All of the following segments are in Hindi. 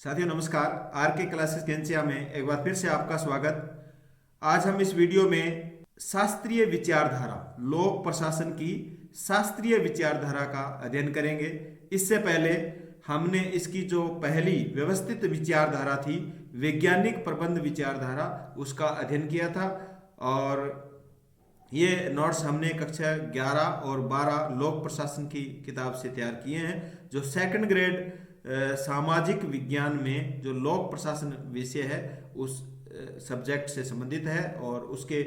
साथियों नमस्कार। आर के क्लासेस केंचिया में एक बार फिर से आपका स्वागत। आज हम इस वीडियो में शास्त्रीय विचारधारा, लोक प्रशासन की शास्त्रीय विचारधारा का अध्ययन करेंगे। इससे पहले हमने इसकी जो पहली व्यवस्थित विचारधारा थी, वैज्ञानिक प्रबंध विचारधारा, उसका अध्ययन किया था। और ये नोट्स हमने कक्षा 11 और 12 लोक प्रशासन की किताब से तैयार किए हैं, जो सेकंड ग्रेड सामाजिक विज्ञान में जो लोक प्रशासन विषय है उस सब्जेक्ट से संबंधित है और उसके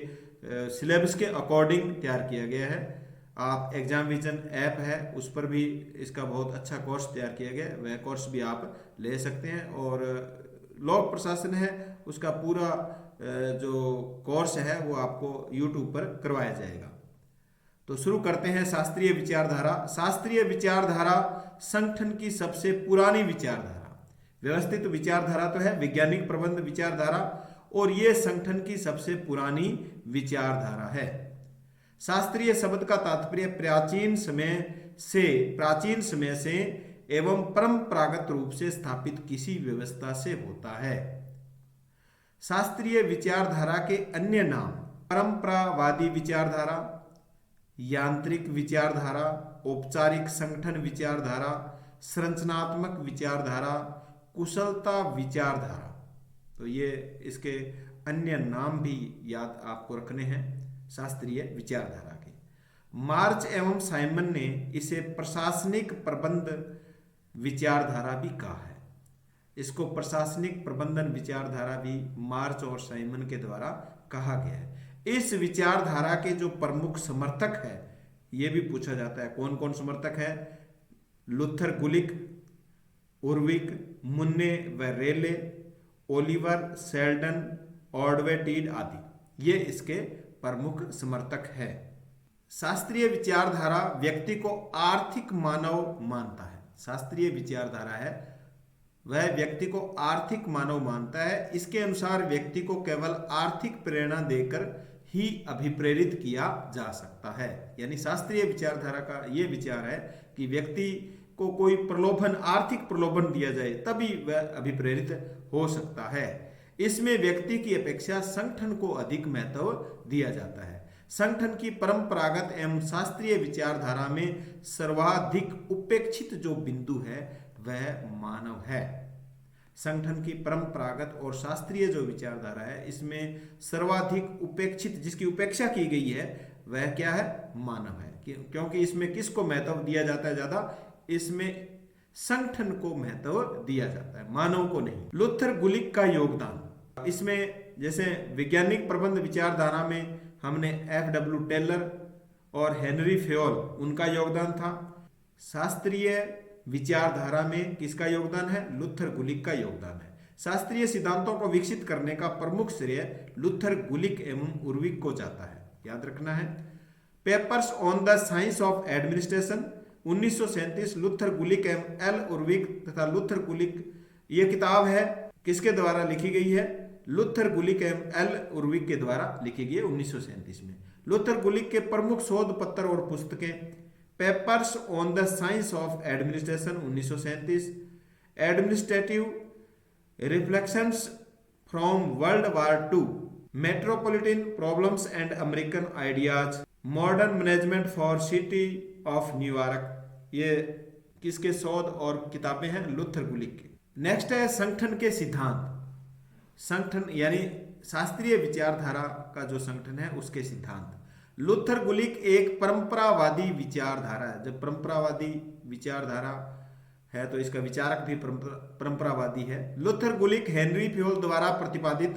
सिलेबस के अकॉर्डिंग तैयार किया गया है। आप एग्जाम विजन ऐप है, उस पर भी इसका बहुत अच्छा कोर्स तैयार किया गया है, वह कोर्स भी आप ले सकते हैं। और लोक प्रशासन है, उसका पूरा जो कोर्स है वो आपको यूट्यूब पर करवाया जाएगा। तो शुरू करते हैं शास्त्रीय विचारधारा। शास्त्रीय विचारधारा संगठन की सबसे पुरानी विचारधारा। व्यवस्थित विचारधारा तो है वैज्ञानिक प्रबंध विचारधारा, और यह संगठन की सबसे पुरानी विचारधारा है। शास्त्रीय शब्द का तात्पर्य प्राचीन समय से एवं परंपरागत रूप से स्थापित किसी व्यवस्था से होता है। शास्त्रीय विचारधारा के अन्य नाम परंपरावादी विचारधारा, यांत्रिक विचारधारा, औपचारिक संगठन विचारधारा, संरचनात्मक विचारधारा, कुशलता विचारधारा। तो ये इसके अन्य नाम भी याद आपको रखने हैं शास्त्रीय विचारधारा के। मार्च एवं साइमन ने इसे प्रशासनिक प्रबंध विचारधारा भी कहा है। इसको प्रशासनिक प्रबंधन विचारधारा भी मार्च और साइमन के द्वारा कहा गया है। इस विचारधारा के जो प्रमुख समर्थक है, ये भी पूछा जाता है कौन कौन समर्थक है। लुथर गुलिक, उर्विक, मुन्ने व रेले, ओलिवर सेल्डन, ऑर्डवे टीड आदि, ये इसके प्रमुख समर्थक है। शास्त्रीय विचारधारा व्यक्ति को आर्थिक मानव मानता है। शास्त्रीय विचारधारा है वह व्यक्ति को आर्थिक मानव मानता है। इसके अनुसार व्यक्ति को केवल आर्थिक प्रेरणा देकर ही अभिप्रेरित किया जा सकता है। यानी शास्त्रीय विचारधारा का यह विचार है कि व्यक्ति को कोई प्रलोभन, आर्थिक प्रलोभन दिया जाए तभी वह अभिप्रेरित हो सकता है। इसमें व्यक्ति की अपेक्षा संगठन को अधिक महत्व दिया जाता है। संगठन की परंपरागत एवं शास्त्रीय विचारधारा में सर्वाधिक उपेक्षित जो बिंदु है वह मानव है। संगठन की परंपरागत और शास्त्रीय जो विचारधारा है, इसमें सर्वाधिक उपेक्षित, जिसकी उपेक्षा की गई है, वह क्या है? मानव है। क्योंकि इसमें किसको महत्व दिया जाता है ज्यादा? इसमें संगठन को महत्व दिया जाता है, मानव को नहीं। लुथर गुलिक का योगदान इसमें, जैसे वैज्ञानिक प्रबंध विचारधारा में हमने एफ.डब्ल्यू. टेलर और हेनरी फेयोल, उनका योगदान था। शास्त्रीय विचारधारा में किसका योगदान है? लुथर गुलिक का योगदान है। शास्त्रीय सिद्धांतों को विकसित करने का प्रमुख श्रेय लुथर गुलिक एवं उर्विक को जाता है, याद रखना है। Papers on the science of administration 1937, Luther Gulick एवं एल उर्विक तथा लुथर गुलिक, ये किताब है किसके द्वारा लिखी गई है? लुथर गुलिक एवं एल उर्विक के द्वारा लिखी गई है 1937 में। लुथर गुलिक के प्रमुख शोध पत्र और पुस्तकें: papers on the science of administration 1937, administrative reflections from world war II, metropolitan problems and American ideas, modern management for city of New York. ये किसके शोध और किताबें हैं? लुथर गुलिक के। नेक्स्ट है संगठन के सिद्धांत। संगठन यानी शास्त्रीय विचारधारा का जो संगठन है उसके सिद्धांत। लुथर गुलिक एक परंपरावादी विचारधारा है। जब परंपरावादी विचारधारा है तो इसका विचारक भी परंपरावादी है। लुथर गुलिक हेनरी फेयोल द्वारा प्रतिपादित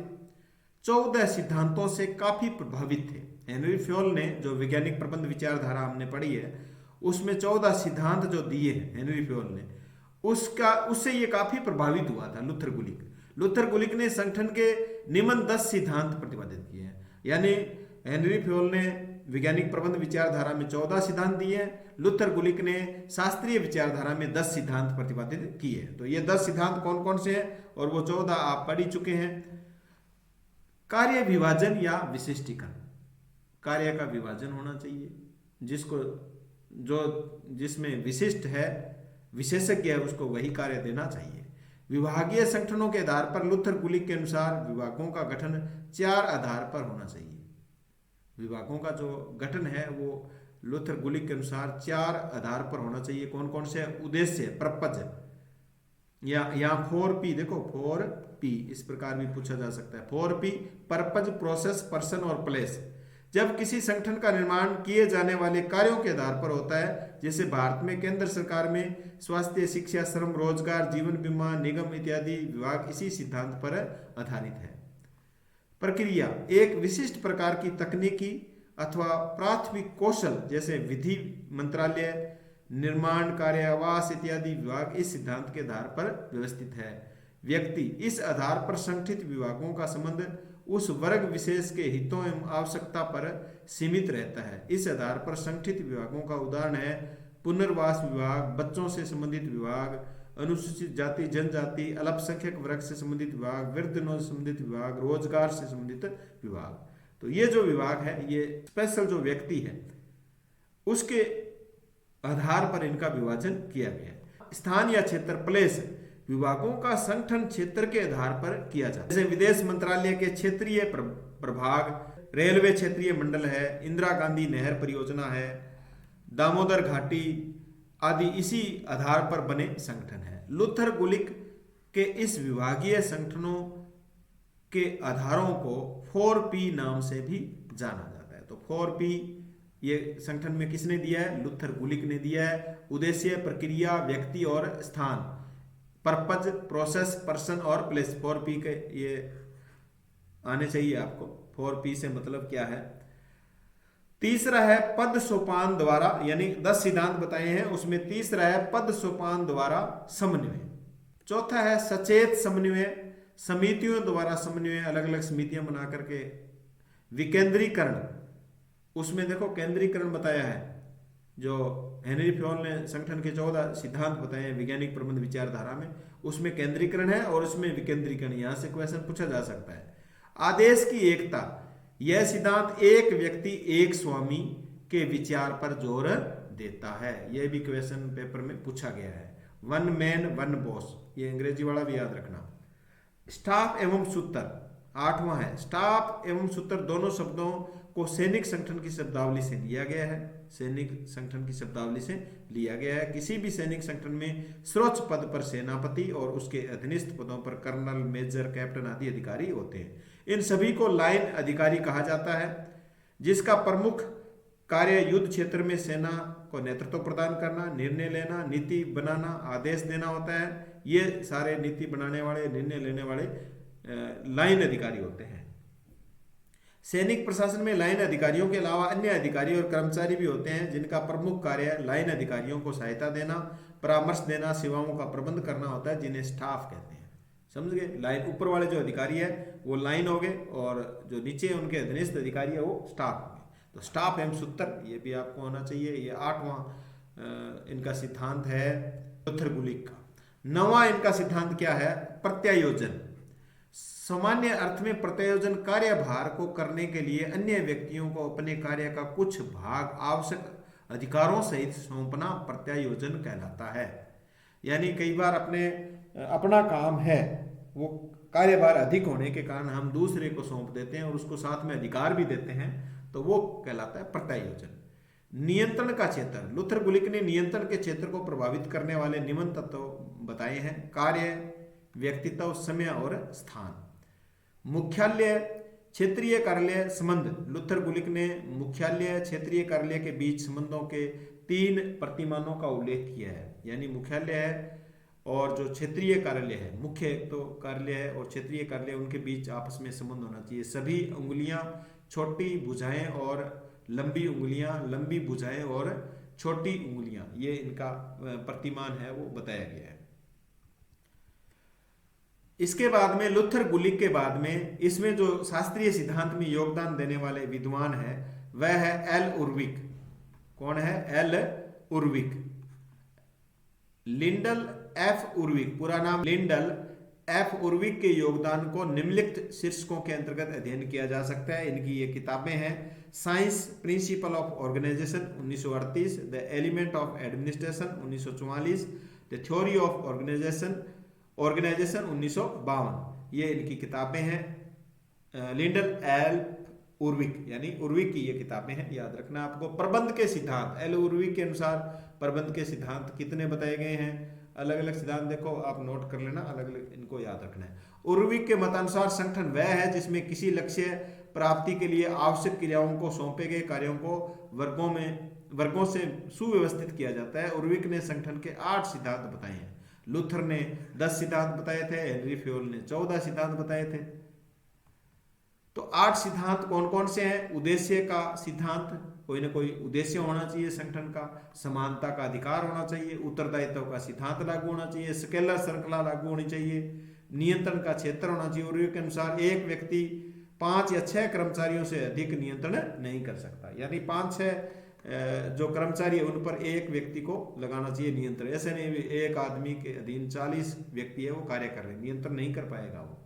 14 सिद्धांतों से काफी प्रभावित थे। हेनरी फेयोल ने जो वैज्ञानिक प्रबंध विचारधारा हमने पढ़ी है, उसमें 14 सिद्धांत जो दिए हैं हेनरी फेयोल ने, उससे ये काफी प्रभावित हुआ था लुथर गुलिक। लुथर गुलिक ने संगठन के निम्न 10 सिद्धांत प्रतिपादित किए हैं। यानी हेनरी फेयोल ने वैज्ञानिक प्रबंध विचारधारा में 14 सिद्धांत दिए हैं, लुथर गुलिक ने शास्त्रीय विचारधारा में 10 सिद्धांत प्रतिपादित किए हैं। तो ये 10 सिद्धांत कौन कौन से हैं और वो 14 आप पढ़ ही चुके हैं। कार्य विभाजन या विशिष्टीकरण, कार्य का विभाजन होना चाहिए, जिसमें विशिष्ट है, विशेषज्ञ है, उसको वही कार्य देना चाहिए। विभागीय संगठनों के आधार पर लुथर गुलिक के अनुसार विभागों का गठन 4 आधार पर होना चाहिए। विभागों का जो गठन है वो लुथर गुलिक के अनुसार 4 आधार पर होना चाहिए। कौन कौन से? उद्देश्य, पर्पज, या 4P, देखो 4P इस प्रकार भी पूछा जा सकता है। 4P, पर्पज, प्रोसेस, पर्सन और प्लेस। जब किसी संगठन का निर्माण किए जाने वाले कार्यों के आधार पर होता है, जैसे भारत में केंद्र सरकार में स्वास्थ्य, शिक्षा, श्रम, रोजगार, जीवन बीमा निगम इत्यादि विभाग इसी सिद्धांत पर आधारित है। प्रक्रिया, एक विशिष्ट प्रकार की तकनीकी अथवा प्राथमिक कौशल जैसे विधि मंत्रालय, निर्माण कार्य, आवास इत्यादि विभाग इस सिद्धांत के आधार पर व्यवस्थित है। व्यक्ति, इस आधार पर संगठित विभागों का संबंध उस वर्ग विशेष के हितों एवं आवश्यकता पर सीमित रहता है। इस आधार पर संगठित विभागों का उदाहरण है पुनर्वास विभाग, बच्चों से संबंधित विभाग, अनुसूचित जाति जनजाति अल्पसंख्यक वर्ग से संबंधित विभाग, वृद्धजनों से संबंधित विभाग, रोजगार से संबंधित विभाग। तो ये जो विभाग है ये स्पेशल जो व्यक्ति है उसके आधार पर इनका विभाजन किया गया है। स्थान या क्षेत्र, प्लेस, विभागों का संगठन क्षेत्र के आधार पर किया जाता है। जैसे विदेश मंत्रालय के क्षेत्रीय प्रभाग, रेलवे क्षेत्रीय मंडल है, इंदिरा गांधी नहर परियोजना है, दामोदर घाटी आदि इसी आधार पर बने संगठन है। लुथर गुलिक के इस विभागीय संगठनों के आधारों को 4P नाम से भी जाना जाता है। तो 4P ये संगठन में किसने दिया है? लुथर गुलिक ने दिया है। उद्देश्य, प्रक्रिया, व्यक्ति और स्थान, पर्पज, प्रोसेस, पर्सन और प्लेस। 4P के ये आने चाहिए आपको। 4P से मतलब क्या है? तीसरा है पद सोपान द्वारा, यानी 10 सिद्धांत बताए हैं उसमें तीसरा है पद सोपान द्वारा समन्वय। चौथा है सचेत समन्वय, समितियों द्वारा समन्वय, अलग अलग समितियां बना करके। विकेंद्रीकरण, उसमें देखो केंद्रीकरण बताया है। जो हेनरी फ्योल ने संगठन के 14 सिद्धांत बताए हैं वैज्ञानिक प्रबंध विचारधारा में, उसमें केंद्रीकरण है और उसमें विकेंद्रीकरण। यहां से क्वेश्चन पूछा जा सकता है। आदेश की एकता, यह सिद्धांत एक व्यक्ति एक स्वामी के विचार पर जोर देता है। यह भी क्वेश्चन पेपर में पूछा गया है। वन मैन वन बॉस, ये अंग्रेजी वाला भी याद रखना। स्टाफ एवं सूत्र, 8वां है स्टाफ एवं सूत्र दोनों शब्दों को सैनिक संगठन की शब्दावली से लिया गया है। सैनिक संगठन की शब्दावली से लिया गया है। किसी भी सैनिक संगठन में सर्वोच्च पद पर सेनापति और उसके अधीनस्थ पदों पर कर्नल, मेजर, कैप्टन आदि अधिकारी होते हैं। इन सभी को लाइन अधिकारी कहा जाता है, जिसका प्रमुख कार्य युद्ध क्षेत्र में सेना को नेतृत्व प्रदान करना, निर्णय लेना, नीति बनाना, आदेश देना होता है। ये सारे नीति बनाने वाले, निर्णय लेने वाले लाइन अधिकारी होते हैं। सैनिक प्रशासन में लाइन अधिकारियों के अलावा अन्य अधिकारी और कर्मचारी भी होते हैं, जिनका प्रमुख कार्य लाइन अधिकारियों को सहायता देना, परामर्श देना, सेवाओं का प्रबंध करना होता है, जिन्हें स्टाफ कहते हैं। समझ गए? लाइन ऊपर वाले जो अधिकारी है वो लाइन हो गए और जो नीचे उनके अधीनस्थ अधिकारी है वो स्टाफ हो गए। तो स्टाफ एवं सूत्र ये भी आपको होना चाहिए। ये 8वां इनका सिद्धांत है लुथर गुलिक का। 9वां इनका सिद्धांत क्या है? प्रत्यायोजन। सामान्य अर्थ में प्रत्यायोजन कार्यभार को करने के लिए अन्य व्यक्तियों को अपने कार्य का कुछ भाग आवश्यक अधिकारों सहित सौंपना प्रत्यायोजन कहलाता है। यानी कई बार अपना काम है वो कार्यभार अधिक होने के कारण हम दूसरे को सौंप देते हैं और उसको साथ में अधिकार भी देते हैं, तो वो कहलाता है प्रत्यायोजन। नियंत्रण का क्षेत्र, लुथर गुलिक ने नियंत्रण के क्षेत्र को प्रभावित करने वाले निम्न तत्व बताए हैं: कार्य, व्यक्तित्व, समय और स्थान। मुख्यालय क्षेत्रीय कार्यालय संबंध, लुथर गुलिक ने मुख्यालय क्षेत्रीय कार्यालय के बीच संबंधों के 3 प्रतिमानों का उल्लेख किया है। यानी मुख्यालय है और जो क्षेत्रीय कार्यालय है, मुख्य तो कार्यालय है और क्षेत्रीय कार्यालय, उनके बीच आपस में संबंध होना चाहिए। सभी उंगलियां, छोटी भुजाएं और लंबी उंगलियां, लंबी भुजाएं और छोटी उंगलियां, ये इनका प्रतिमान है वो बताया गया है। इसके बाद में लुथर गुलिक के बाद में इसमें जो शास्त्रीय सिद्धांत में योगदान देने वाले विद्वान है वह है एल उर्विक। कौन है? एल उर्विक। लिंडल एफ उर्विक, पूरा नाम लिंडल एफ उर्विक के योगदान को निम्नलिखित शीर्षकों के अंतर्गत अध्ययन किया जा सकता है। इनकी ये किताबें हैं: science principle of organization 1938, the element of administration 1944, the theory of organization organization 1952, ये इनकी किताबें हैं। लिंडल एल्प उर्विक, यानी उर्विक की ये किताबें हैं, याद रखना आपको। प्रबंध के सिद्धांत, एल उर्विक के अनुसार प्रबंध के सिद्धांत कितने बताए गए हैं, अलग अलग सिद्धांत देखो, आप नोट कर लेना, अलग अलग इनको याद रखना है। उर्विक के मतानुसार संगठन वह है जिसमें किसी लक्ष्य प्राप्ति के लिए आवश्यक क्रियाओं को सौंपे गए कार्यों को वर्गों से सुव्यवस्थित किया जाता है। उर्विक ने संगठन के 8 सिद्धांत बताए हैं। लूथर ने 10 सिद्धांत बताए थे, हेनरी फ्योल ने 14 सिद्धांत बताए थे। तो 8 सिद्धांत कौन कौन से हैं? उद्देश्य का सिद्धांत, कोई ना कोई उद्देश्य होना चाहिए संगठन का। समानता का अधिकार होना चाहिए। उत्तरदायित्व का सिद्धांत लागू होना चाहिए। स्केलर श्रृंखला लागू होनी चाहिए। नियंत्रण का क्षेत्र होना चाहिए। उर्विक के अनुसार एक व्यक्ति 5 या 6 कर्मचारियों से अधिक नियंत्रण नहीं कर सकता, यानी 5-6 जो कर्मचारी है उन पर एक व्यक्ति को लगाना चाहिए नियंत्रण। ऐसे नहीं एक आदमी के अधीन 40 व्यक्ति है वो कार्य कर रहे हैं, नियंत्रण नहीं कर पाएगा वो।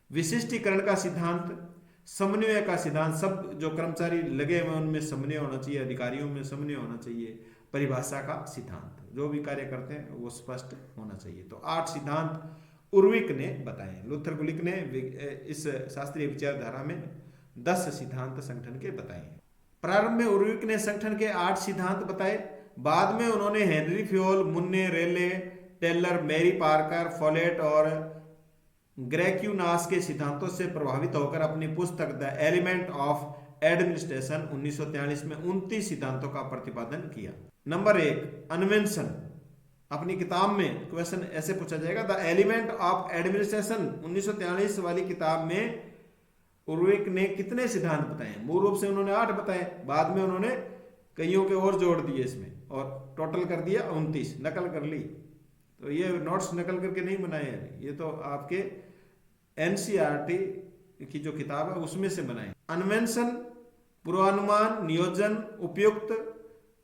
विशिष्टीकरण का सिद्धांत, समन्वय का सिद्धांत, सब जो कर्मचारी लगे हुए उनमें समन्वय होना चाहिए, अधिकारियों में समन्वय होना चाहिए। परिभाषा का सिद्धांत, जो भी कार्य करते हैं वो स्पष्ट होना चाहिए। तो 8 सिद्धांत उर्विक ने बताए। लूथर गुलिक ने इस शास्त्रीय विचारधारा में 10 सिद्धांत संगठन के बताए हैं। प्रारंभ में उर्विक ने संगठन के 8 सिद्धांत बताए। बाद में उन्होंने हेनरी फ्योल, मुन्ने, रेले, टेलर, मैरी पार्कर, फॉलेट और ग्रेक्यूनास के सिद्धांतों से प्रभावित होकर अपनी पुस्तक द एलिमेंट ऑफ एडमिनिस्ट्रेशन 1943 में 29 सिद्धांतों का प्रतिपादन किया। नंबर 1, अनवेंशन। अपनी किताब में क्वेश्चन ऐसे पूछा जाएगा, द एलिमेंट ऑफ एडमिनिस्ट्रेशन 1943 वाली किताब में उर्विक ने कितने सिद्धांत बताए? मूल रूप से उन्होंने 8 बताए, बाद में उन्होंने कईयों के और जोड़ दिए इसमें और टोटल कर दिया 29। नकल कर ली, तो ये नोट्स नकल करके नहीं बनाए हैं, ये तो आपके एनसीईआरटी की जो किताब है उसमें से बनाए। अनवेंशन, पूर्वानुमान, नियोजन, उपयुक्त,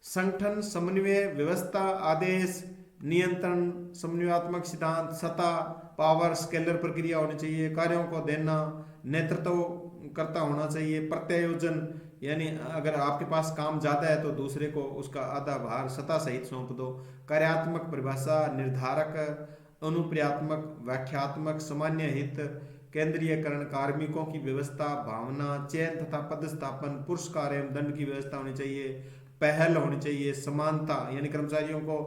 संगठन, समन्वय, व्यवस्था, आदेश, नियंत्रण, समन्वयात्मक सिद्धांत, सत्ता, पावर, स्केलर प्रक्रिया होनी चाहिए, कार्यों को देना, नेतृत्व करता होना चाहिए, प्रत्यायोजन, यानी अगर आपके पास काम ज्यादा है तो दूसरे को उसका आधा भार सत्ता सहित सौंप दो, कार्यात्मक परिभाषा, निर्धारक, अनुप्रयात्मक, व्याख्यात्मक, सामान्य हित, केंद्रीयकरण, कार्मिकों की व्यवस्था, भावना, चयन तथा पदस्थापन, पुरस्कार एवं दंड की व्यवस्था होनी चाहिए, पहल होनी चाहिए, समानता, यानी कर्मचारियों को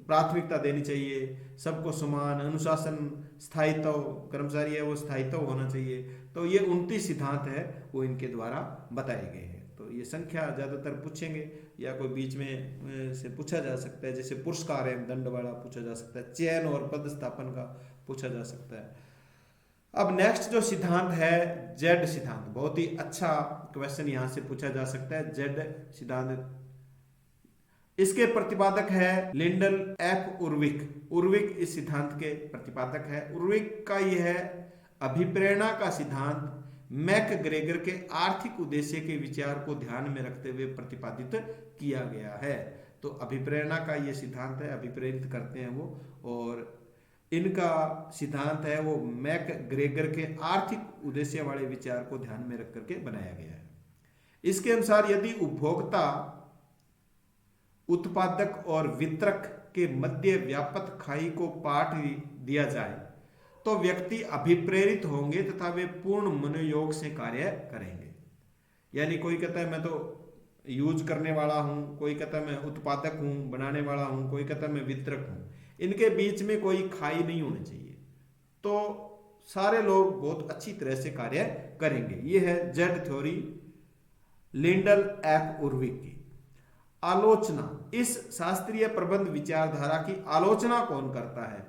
प्राथमिकता देनी चाहिए, सबको समान, अनुशासन, स्थायित्व, कर्मचारी है वो स्थायित्व होना चाहिए। तो ये 29 सिद्धांत है वो इनके द्वारा बताए गए हैं। तो ये संख्या ज्यादातर पूछेंगे या कोई बीच में से पूछा जा सकता है, जैसे पुरस्कार एवं दंड वाला पूछा जा सकता है, चयन और पदस्थापन का पूछा जा सकता है। अब नेक्स्ट जो सिद्धांत है जेड सिद्धांत, बहुत ही अच्छा क्वेश्चन यहां से पूछा जा सकता है। जेड सिद्धांत, इसके प्रतिपादक है लिंडल एफ उर्विक। उर्विक इस सिद्धांत के प्रतिपादक है। उर्विक का यह है अभिप्रेरणा का सिद्धांत मैकग्रेगर के आर्थिक उद्देश्य के विचार को ध्यान में रखते हुए प्रतिपादित किया गया है। तो अभिप्रेरणा का यह सिद्धांत है, अभिप्रेरित करते हैं वो, और इनका सिद्धांत है वो मैकग्रेगर के आर्थिक उद्देश्य वाले विचार को ध्यान में रख करके बनाया गया है। इसके अनुसार यदि उपभोक्ता, उत्पादक और वितरक के मध्य व्यापक खाई को पाट दिया जाए तो व्यक्ति अभिप्रेरित होंगे तथा वे पूर्ण मनोयोग से कार्य करेंगे। यानी कोई कहता है मैं तो यूज करने वाला हूं, कोई कहता है मैं उत्पादक हूं, बनाने वाला हूं, कोई कहता है मैं वितरक हूं, इनके बीच में कोई खाई नहीं होनी चाहिए, तो सारे लोग बहुत अच्छी तरह से कार्य करेंगे। यह है जेड थ्योरी लिंडल एफ उर्विक की। आलोचना, इस शास्त्रीय प्रबंध विचारधारा की आलोचना कौन करता है?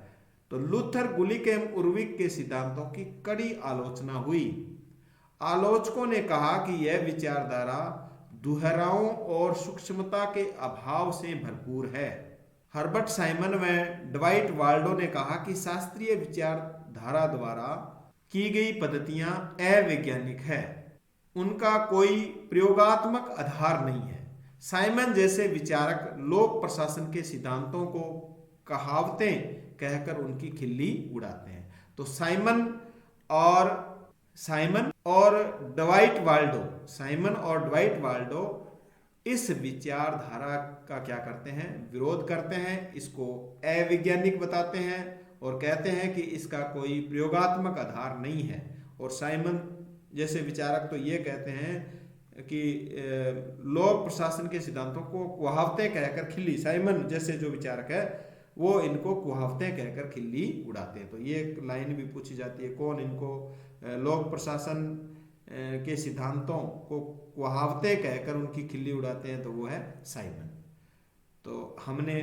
तो लूथर, गुलिक एवं उर्विक के सिद्धांतों की कड़ी आलोचना हुई। आलोचकों ने कहा कि यह विचारधारा दोहरावों और सूक्ष्मता के अभाव से भरपूर है। हर्बर्ट साइमन व ड्वाइट वाल्डो ने कहा कि शास्त्रीय विचारधारा द्वारा की गई पद्धतियां अवैज्ञानिक है, उनका कोई प्रयोगात्मक आधार नहीं है। साइमन जैसे विचारक लोक प्रशासन के सिद्धांतों को कहावतें कहकर उनकी खिल्ली उड़ाते हैं। तो साइमन और ड्वाइट वाल्डो इस विचारधारा का क्या करते हैं? विरोध करते हैं, इसको अवैज्ञानिक बताते हैं और कहते हैं कि इसका कोई प्रयोगात्मक आधार नहीं है। और साइमन जैसे विचारक तो ये कहते हैं कि लोक प्रशासन के सिद्धांतों को कुहावतें कहकर खिल्ली, साइमन जैसे जो विचारक है वो इनको कुहावतें कहकर खिल्ली उड़ाते हैं। तो ये एक लाइन भी पूछी जाती है, कौन इनको लोक प्रशासन के सिद्धांतों को कुहावतें कहकर उनकी खिल्ली उड़ाते हैं, तो वो है साइमन। तो हमने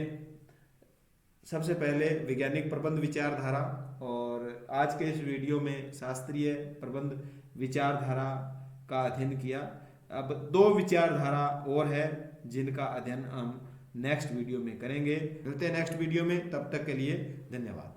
सबसे पहले वैज्ञानिक प्रबंध विचारधारा और आज के इस वीडियो में शास्त्रीय प्रबंध विचारधारा का अध्ययन किया। अब 2 विचारधारा और है जिनका अध्ययन हम नेक्स्ट वीडियो में करेंगे। मिलते हैं नेक्स्ट वीडियो में, तब तक के लिए धन्यवाद।